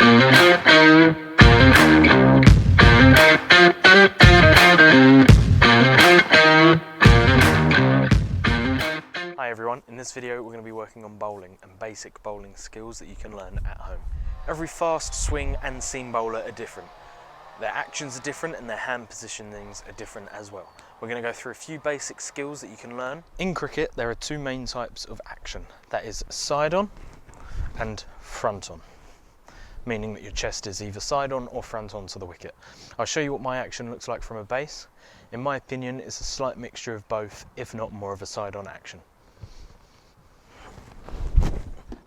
Hi everyone, in this video we're going to be working on bowling and basic bowling skills that you can learn at home. Every fast, swing and seam bowler are different. Their actions are different and their hand positionings are different as well. We're going to go through a few basic skills that you can learn. In cricket there are two main types of action, that is side on and front on, meaning that your chest is either side on or front on to the wicket. I'll show you what my action looks like from a base. In my opinion it's a slight mixture of both, if not more of a side on action.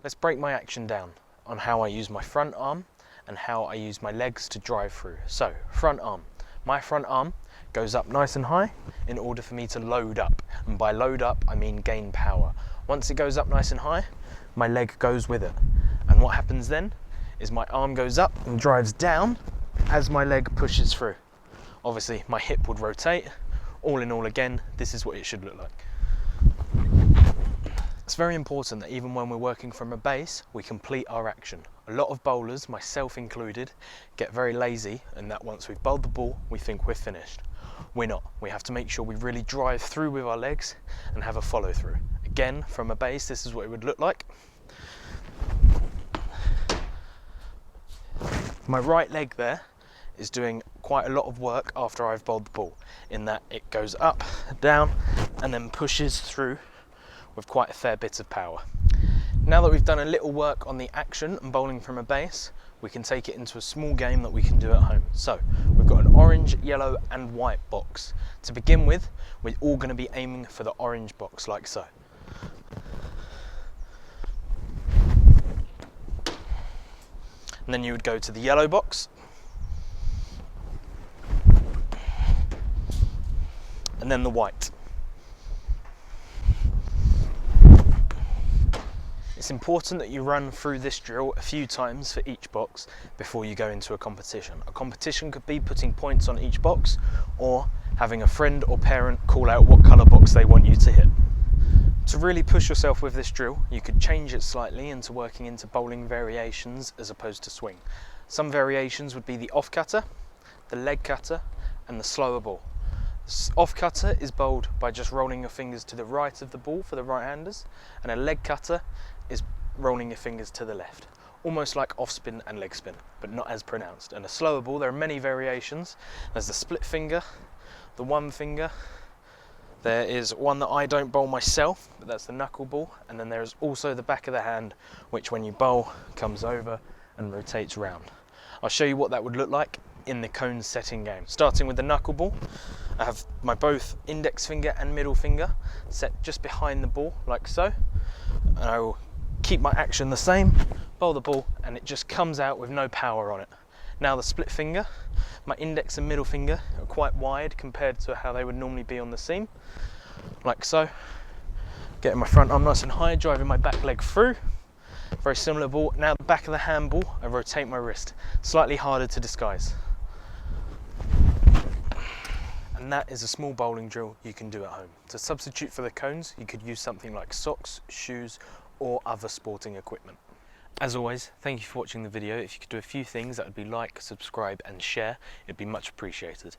Let's break my action down on how I use my front arm and how I use my legs to drive through. So, front arm. My front arm goes up nice and high in order for me to load up. And by load up, I mean gain power. Once it goes up nice and high, my leg goes with it. And what happens then is my arm goes up and drives down as my leg pushes through. Obviously, my hip would rotate. All in all, again, this is what it should look like. It's very important that even when we're working from a base, we complete our action. A lot of bowlers, myself included, get very lazy and that once we've bowled the ball, we think we're finished. We're not. We have to make sure we really drive through with our legs and have a follow through. Again, from a base, this is what it would look like. My right leg there is doing quite a lot of work after I've bowled the ball, in that it goes up, down, and then pushes through with quite a fair bit of power. Now that we've done a little work on the action and bowling from a base, we can take it into a small game that we can do at home. So, we've got an orange, yellow and white box. To begin with, we're all going to be aiming for the orange box, like so. And then you would go to the yellow box. And then the white. It's important that you run through this drill a few times for each box before you go into a competition. A competition could be putting points on each box or having a friend or parent call out what colour box they want you to hit. To really push yourself with this drill, you could change it slightly into working into bowling variations as opposed to swing. Some variations would be the off cutter, the leg cutter and the slower ball. Off cutter is bowled by just rolling your fingers to the right of the ball for the right-handers, and a leg cutter is rolling your fingers to the left. Almost like off spin and leg spin, but not as pronounced. And a slower ball, there are many variations. There's the split finger, the one finger. There is one that I don't bowl myself, but that's the knuckle ball. And then there's also the back of the hand, which when you bowl, comes over and rotates round. I'll show you what that would look like in the cone setting game. Starting with the knuckle ball, I have my both index finger and middle finger set just behind the ball, like so. And I will keep my action the same, bowl the ball, and it just comes out with no power on it. Now the split finger, my index and middle finger are quite wide compared to how they would normally be on the seam, like so. Getting my front arm nice and high, driving my back leg through. Very similar ball. Now the back of the handball, I rotate my wrist. Slightly harder to disguise. And that is a small bowling drill you can do at home. To substitute for the cones, you could use something like socks, shoes, or other sporting equipment. As always, thank you for watching the video. If you could do a few things, that would be like, subscribe, and share. It'd be much appreciated.